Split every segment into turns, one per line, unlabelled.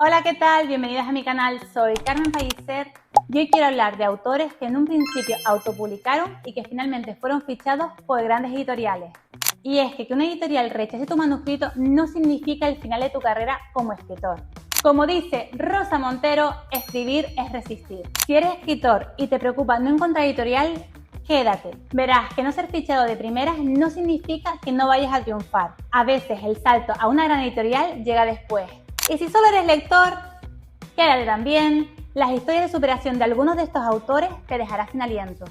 Hola, ¿qué tal? Bienvenidas a mi canal, soy Carmen Pellicer y hoy quiero hablar de autores que en un principio autopublicaron y que finalmente fueron fichados por grandes editoriales. Y es que una editorial rechace tu manuscrito no significa el final de tu carrera como escritor. Como dice Rosa Montero, escribir es resistir. Si eres escritor y te preocupa no encontrar editorial, quédate. Verás que no ser fichado de primeras no significa que no vayas a triunfar. A veces el salto a una gran editorial llega después. Y si solo eres lector, quédate también. Las historias de superación de algunos de estos autores te dejará sin aliento.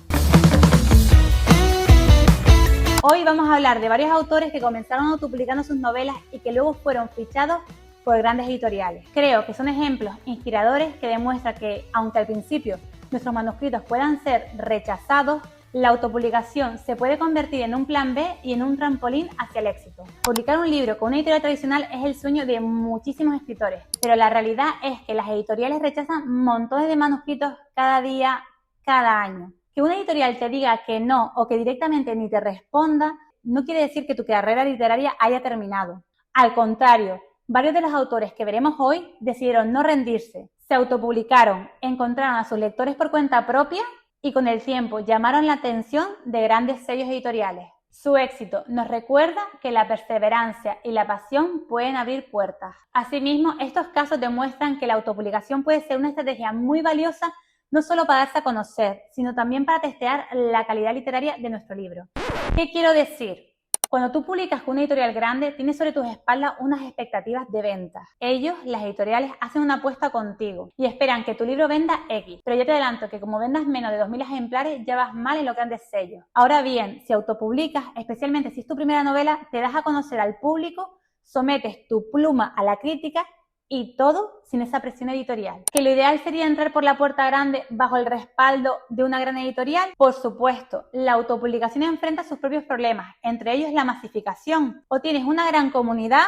Hoy vamos a hablar de varios autores que comenzaron autopublicando sus novelas y que luego fueron fichados por grandes editoriales. Creo que son ejemplos inspiradores que demuestran que, aunque al principio nuestros manuscritos puedan ser rechazados, la autopublicación se puede convertir en un plan B y en un trampolín hacia el éxito. Publicar un libro con una editorial tradicional es el sueño de muchísimos escritores, pero la realidad es que las editoriales rechazan montones de manuscritos cada día, cada año. Que una editorial te diga que no o que directamente ni te responda no quiere decir que tu carrera literaria haya terminado. Al contrario, varios de los autores que veremos hoy decidieron no rendirse, se autopublicaron, encontraron a sus lectores por cuenta propia y con el tiempo llamaron la atención de grandes sellos editoriales. Su éxito nos recuerda que la perseverancia y la pasión pueden abrir puertas. Asimismo, estos casos demuestran que la autopublicación puede ser una estrategia muy valiosa no solo para darse a conocer, sino también para testear la calidad literaria de nuestro libro. ¿Qué quiero decir? Cuando tú publicas con una editorial grande, tienes sobre tus espaldas unas expectativas de ventas. Ellos, las editoriales, hacen una apuesta contigo y esperan que tu libro venda X. Pero yo te adelanto que como vendas menos de 2000 ejemplares, ya vas mal en los grandes sellos. Ahora bien, si autopublicas, especialmente si es tu primera novela, te das a conocer al público, sometes tu pluma a la crítica y todo sin esa presión editorial. ¿Que lo ideal sería entrar por la puerta grande bajo el respaldo de una gran editorial? Por supuesto, la autopublicación enfrenta sus propios problemas, entre ellos la masificación. O tienes una gran comunidad,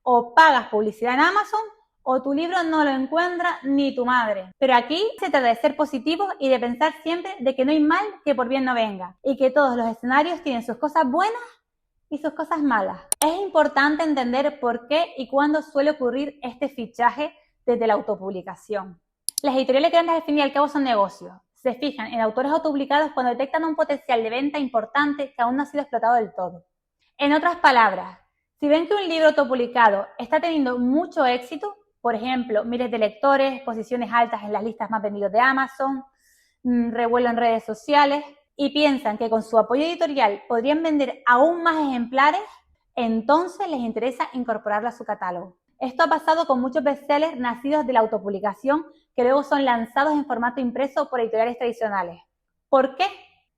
o pagas publicidad en Amazon, o tu libro no lo encuentra ni tu madre. Pero aquí se trata de ser positivos y de pensar siempre de que no hay mal que por bien no venga, y que todos los escenarios tienen sus cosas buenas y sus cosas malas. Es importante entender por qué y cuándo suele ocurrir este fichaje desde la autopublicación. Las editoriales grandes al fin y al cabo son negocios. Se fijan en autores autopublicados cuando detectan un potencial de venta importante que aún no ha sido explotado del todo. En otras palabras, si ven que un libro autopublicado está teniendo mucho éxito, por ejemplo, miles de lectores, posiciones altas en las listas más vendidas de Amazon, revuelo en redes sociales, y piensan que con su apoyo editorial podrían vender aún más ejemplares, entonces les interesa incorporarlo a su catálogo. Esto ha pasado con muchos bestsellers nacidos de la autopublicación que luego son lanzados en formato impreso por editoriales tradicionales. ¿Por qué?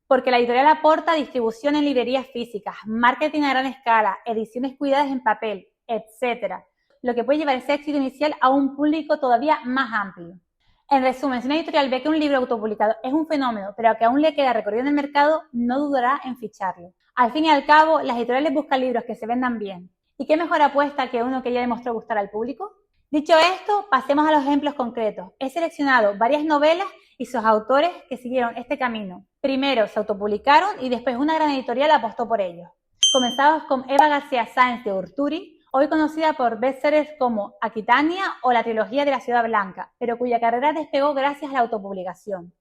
Porque la editorial aporta distribución en librerías físicas, marketing a gran escala, ediciones cuidadas en papel, etc., lo que puede llevar ese éxito inicial a un público todavía más amplio. En resumen, si una editorial ve que un libro autopublicado es un fenómeno, pero que aún le queda recorrido en el mercado, no dudará en ficharlo. Al fin y al cabo, las editoriales buscan libros que se vendan bien. ¿Y qué mejor apuesta que uno que ya demostró gustar al público? Dicho esto, pasemos a los ejemplos concretos. He seleccionado varias novelas y sus autores que siguieron este camino. Primero se autopublicaron y después una gran editorial apostó por ellos. Comenzamos con Eva García Sáenz de Urturi, hoy conocida por bestsellers como Aquitania o la trilogía de la Ciudad Blanca, pero cuya carrera despegó gracias a la autopublicación.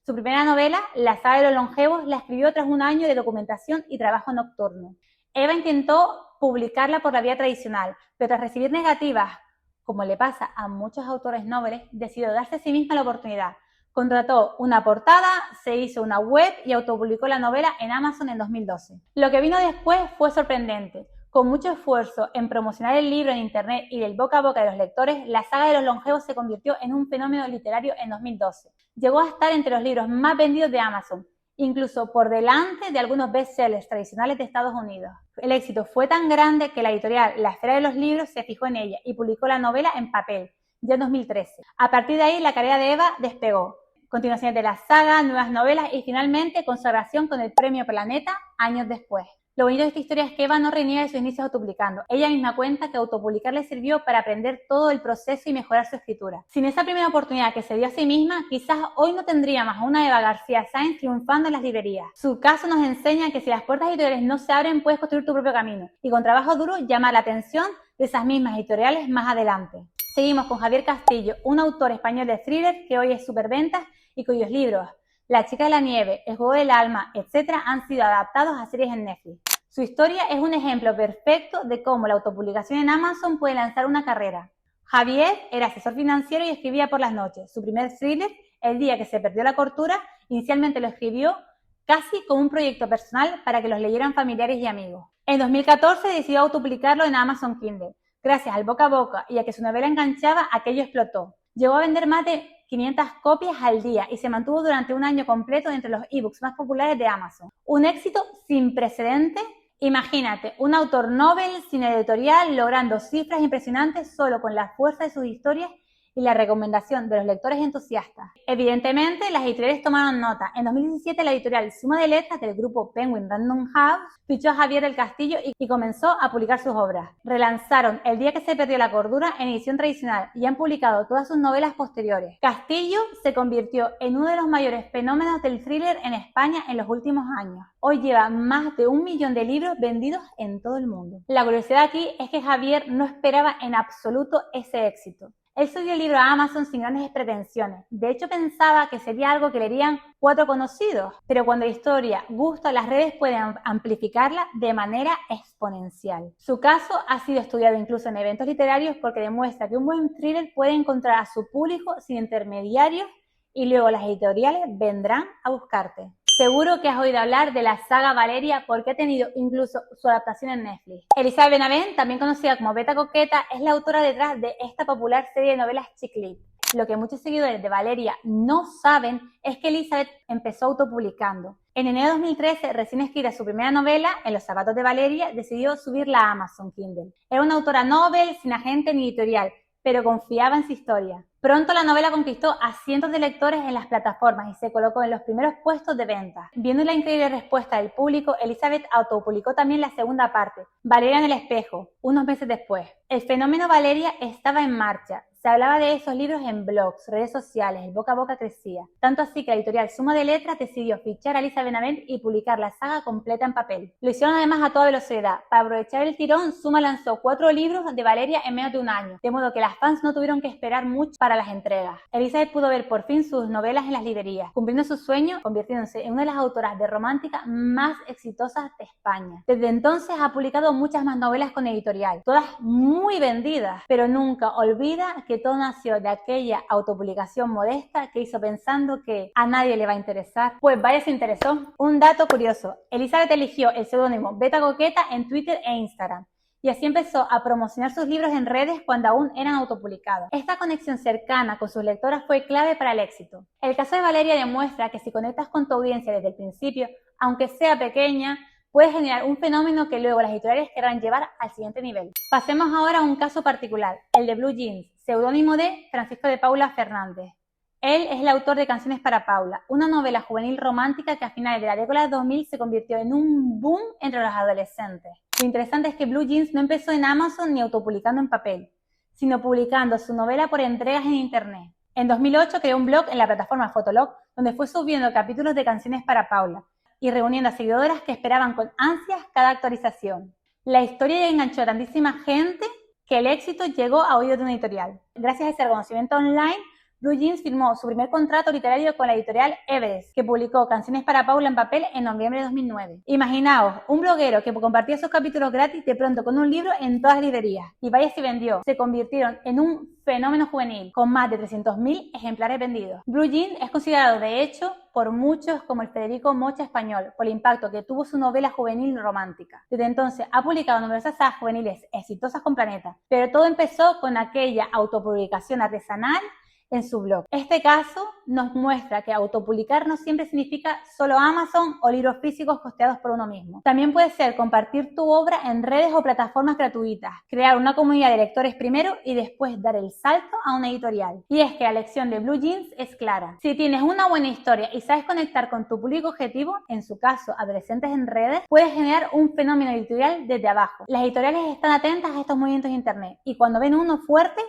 Su primera novela, La saga de los longevos, la escribió tras un año de documentación y trabajo nocturno. Eva intentó publicarla por la vía tradicional, pero tras recibir negativas, como le pasa a muchos autores nobles, decidió darse a sí misma la oportunidad. Contrató una portada, se hizo una web y autopublicó la novela en Amazon en 2012. Lo que vino después fue sorprendente. Con mucho esfuerzo en promocionar el libro en internet y del boca a boca de los lectores, La saga de los longevos se convirtió en un fenómeno literario en 2012. Llegó a estar entre los libros más vendidos de Amazon, incluso por delante de algunos bestsellers tradicionales de Estados Unidos. El éxito fue tan grande que la editorial La Esfera de los Libros se fijó en ella y publicó la novela en papel, ya en 2013. A partir de ahí, la carrera de Eva despegó. Continuaciones de la saga, nuevas novelas y finalmente consagración con el Premio Planeta años después. Lo bonito de esta historia es que Eva no reniega de sus inicios autopublicando. Ella misma cuenta que autopublicar le sirvió para aprender todo el proceso y mejorar su escritura. Sin esa primera oportunidad que se dio a sí misma, quizás hoy no tendríamos a una Eva García Sáenz triunfando en las librerías. Su caso nos enseña que si las puertas editoriales no se abren, puedes construir tu propio camino y con trabajo duro llamar la atención de esas mismas editoriales más adelante. Seguimos con Javier Castillo, un autor español de thriller que hoy es superventas y cuyos libros La chica de la nieve, El juego del alma, etc. han sido adaptados a series en Netflix. Su historia es un ejemplo perfecto de cómo la autopublicación en Amazon puede lanzar una carrera. Javier era asesor financiero y escribía por las noches. Su primer thriller, El día que se perdió la cordura, inicialmente lo escribió casi como un proyecto personal para que los leyeran familiares y amigos. En 2014 decidió autopublicarlo en Amazon Kindle. Gracias al boca a boca y a que su novela enganchaba, aquello explotó. Llegó a vender más de 500 copias al día y se mantuvo durante un año completo entre los ebooks más populares de Amazon. Un éxito sin precedentes. Imagínate, un autor novel sin editorial logrando cifras impresionantes solo con la fuerza de sus historias y la recomendación de los lectores entusiastas. Evidentemente, las editoriales tomaron nota. En 2017, la editorial Suma de Letras del grupo Penguin Random House fichó a Javier del Castillo y comenzó a publicar sus obras. Relanzaron El día que se perdió la cordura en edición tradicional y han publicado todas sus novelas posteriores. Castillo se convirtió en uno de los mayores fenómenos del thriller en España en los últimos años. Hoy lleva más de 1 millón de libros vendidos en todo el mundo. La curiosidad aquí es que Javier no esperaba en absoluto ese éxito. Él subió el libro a Amazon sin grandes pretensiones. De hecho, pensaba que sería algo que leerían 4 conocidos, pero cuando la historia gusta, las redes pueden amplificarla de manera exponencial. Su caso ha sido estudiado incluso en eventos literarios porque demuestra que un buen thriller puede encontrar a su público sin intermediarios y luego las editoriales vendrán a buscarte. Seguro que has oído hablar de la saga Valeria porque ha tenido incluso su adaptación en Netflix. Elizabeth Benavent, también conocida como Beta Coqueta, es la autora detrás de esta popular serie de novelas chick lit. Lo que muchos seguidores de Valeria no saben es que Elizabeth empezó autopublicando. En enero de 2013, recién escrita su primera novela, En los zapatos de Valeria, decidió subirla a Amazon Kindle. Era una autora novel, sin agente ni editorial, pero confiaba en su historia. Pronto la novela conquistó a cientos de lectores en las plataformas y se colocó en los primeros puestos de venta. Viendo la increíble respuesta del público, Elizabeth autopublicó también la segunda parte, Valeria en el espejo, unos meses después. El fenómeno Valeria estaba en marcha. Se hablaba de esos libros en blogs, redes sociales, el boca a boca crecía. Tanto así que la editorial Suma de Letras decidió fichar a Elizabeth Benavent y publicar la saga completa en papel. Lo hicieron además a toda velocidad. Para aprovechar el tirón, Suma lanzó 4 libros de Valeria en menos de un año, de modo que las fans no tuvieron que esperar mucho para las entregas. Elizabeth pudo ver por fin sus novelas en las librerías, cumpliendo su sueño, convirtiéndose en una de las autoras de romántica más exitosas de España. Desde entonces ha publicado muchas más novelas con editorial, todas muy vendidas, pero nunca olvida que todo nació de aquella autopublicación modesta que hizo pensando que a nadie le va a interesar. Pues vaya, se interesó. Un dato curioso, Elizabeth eligió el seudónimo Beta Coqueta en Twitter e Instagram. Y así empezó a promocionar sus libros en redes cuando aún eran autopublicados. Esta conexión cercana con sus lectoras fue clave para el éxito. El caso de Valeria demuestra que si conectas con tu audiencia desde el principio, aunque sea pequeña, puedes generar un fenómeno que luego las editoriales querrán llevar al siguiente nivel. Pasemos ahora a un caso particular, el de Blue Jeans, seudónimo de Francisco de Paula Fernández. Él es el autor de Canciones para Paula, una novela juvenil romántica que a finales de la década de 2000 se convirtió en un boom entre los adolescentes. Lo interesante es que Blue Jeans no empezó en Amazon ni autopublicando en papel, sino publicando su novela por entregas en internet. En 2008 creó un blog en la plataforma Fotolog, donde fue subiendo capítulos de Canciones para Paula y reuniendo a seguidoras que esperaban con ansias cada actualización. La historia enganchó a tantísima gente que el éxito llegó a oídos de una editorial. Gracias a ese reconocimiento online, Blue Jeans firmó su primer contrato literario con la editorial Everest, que publicó Canciones para Paula en papel en noviembre de 2009. Imaginaos, un bloguero que compartía sus capítulos gratis de pronto con un libro en todas las librerías. Y vaya si vendió. Se convirtieron en un fenómeno juvenil, con más de 300.000 ejemplares vendidos. Blue Jeans es considerado, de hecho, por muchos como el Federico Mocha español, por el impacto que tuvo su novela juvenil romántica. Desde entonces ha publicado numerosas sagas juveniles exitosas con Planeta, pero todo empezó con aquella autopublicación artesanal en su blog. Este caso nos muestra que autopublicar no siempre significa solo Amazon o libros físicos costeados por uno mismo. También puede ser compartir tu obra en redes o plataformas gratuitas, crear una comunidad de lectores primero y después dar el salto a una editorial. Y es que la lección de Blue Jeans es clara. Si tienes una buena historia y sabes conectar con tu público objetivo, en su caso adolescentes en redes, puedes generar un fenómeno editorial desde abajo. Las editoriales están atentas a estos movimientos de internet y cuando ven uno fuerte,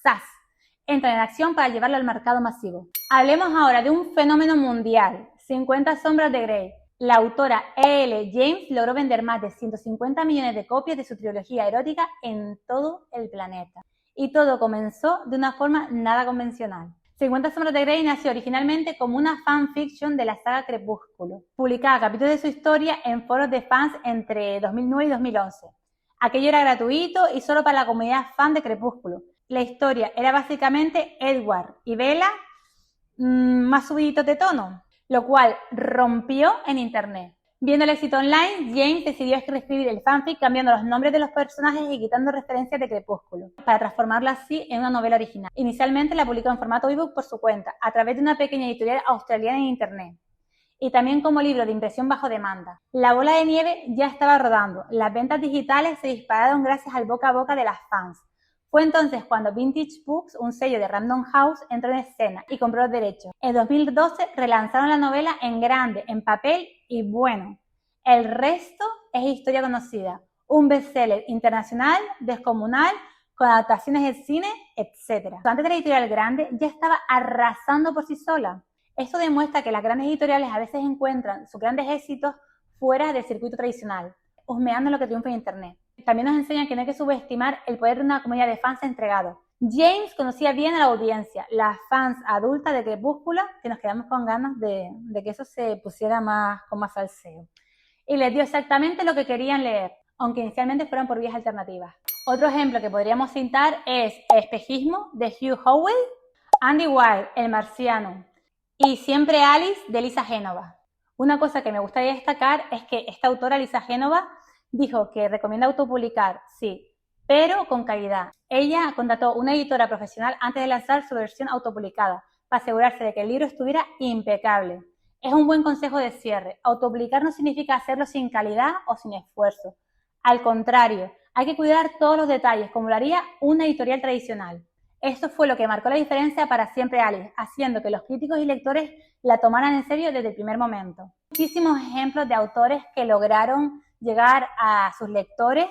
¡zas!, entran en acción para llevarlo al mercado masivo. Hablemos ahora de un fenómeno mundial, 50 sombras de Grey. La autora E.L. James logró vender más de 150 millones de copias de su trilogía erótica en todo el planeta. y todo comenzó de una forma nada convencional. 50 sombras de Grey nació originalmente como una fanfiction de la saga Crepúsculo. Publicaba capítulos de su historia en foros de fans entre 2009 y 2011. Aquello era gratuito y solo para la comunidad fan de Crepúsculo. La historia era básicamente Edward y Bella más subiditos de tono, lo cual rompió en internet. Viendo el éxito online, James decidió reescribir el fanfic cambiando los nombres de los personajes y quitando referencias de Crepúsculo, para transformarla así en una novela original. Inicialmente la publicó en formato ebook por su cuenta, a través de una pequeña editorial australiana en internet, y también como libro de impresión bajo demanda. La bola de nieve ya estaba rodando, las ventas digitales se dispararon gracias al boca a boca de las fans. Fue entonces cuando Vintage Books, un sello de Random House, entró en escena y compró los derechos. En 2012 relanzaron la novela en grande, en papel y bueno, el resto es historia conocida. Un bestseller internacional, descomunal, con adaptaciones del cine, etc. Antes de la editorial grande ya estaba arrasando por sí sola. Esto demuestra que las grandes editoriales a veces encuentran sus grandes éxitos fuera del circuito tradicional, husmeando lo que triunfa en internet. También nos enseña que no hay que subestimar el poder de una comunidad de fans entregado. James conocía bien a la audiencia, las fans adultas de Crepúsculo, que nos quedamos con ganas de que eso se pusiera con más salseo. Y les dio exactamente lo que querían leer, aunque inicialmente fueran por vías alternativas. Otro ejemplo que podríamos citar es El espejismo de Hugh Howell, Andy Weir, El marciano y Siempre Alice de Lisa Génova. Una cosa que me gustaría destacar es que esta autora, Lisa Génova, dijo que recomienda autopublicar, sí, pero con calidad. Ella contrató una editora profesional antes de lanzar su versión autopublicada para asegurarse de que el libro estuviera impecable. Es un buen consejo de cierre. Autopublicar no significa hacerlo sin calidad o sin esfuerzo. Al contrario, hay que cuidar todos los detalles, como lo haría una editorial tradicional. Esto fue lo que marcó la diferencia para Siempre Alice, haciendo que los críticos y lectores la tomaran en serio desde el primer momento. Muchísimos ejemplos de autores que lograron llegar a sus lectores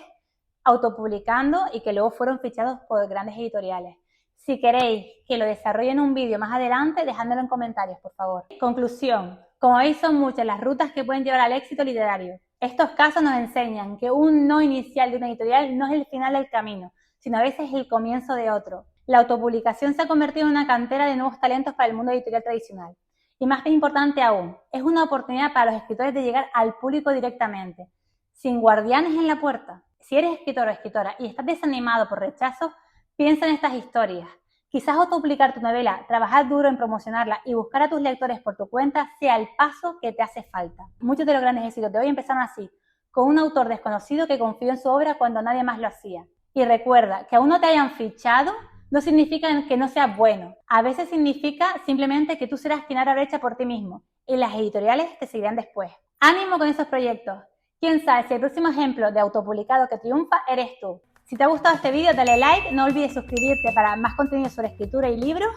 autopublicando y que luego fueron fichados por grandes editoriales. Si queréis que lo desarrolle en un vídeo más adelante, dejádmelo en comentarios, por favor. Conclusión. Como veis, son muchas las rutas que pueden llevar al éxito literario. Estos casos nos enseñan que un no inicial de una editorial no es el final del camino, sino a veces el comienzo de otro. La autopublicación se ha convertido en una cantera de nuevos talentos para el mundo editorial tradicional. Y más importante aún, es una oportunidad para los escritores de llegar al público directamente, sin guardianes en la puerta. Si eres escritor o escritora y estás desanimado por rechazo, piensa en estas historias. Quizás autopublicar tu novela, trabajar duro en promocionarla y buscar a tus lectores por tu cuenta sea el paso que te hace falta. Muchos de los grandes éxitos de hoy empezaron así, con un autor desconocido que confió en su obra cuando nadie más lo hacía. Y recuerda que aún no te hayan fichado no significa que no seas bueno. A veces significa simplemente que tú serás quien abra brecha por ti mismo y las editoriales te seguirán después. ¡Ánimo con esos proyectos! Quién sabe si el próximo ejemplo de autopublicado que triunfa eres tú. Si te ha gustado este vídeo, dale like, no olvides suscribirte para más contenido sobre escritura y libros.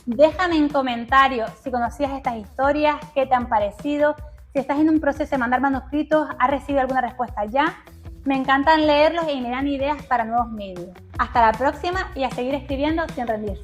Déjame en comentarios si conocías estas historias, qué te han parecido, si estás en un proceso de mandar manuscritos, has recibido alguna respuesta ya. Me encantan leerlos y me dan ideas para nuevos vídeos. Hasta la próxima y a seguir escribiendo sin rendirse.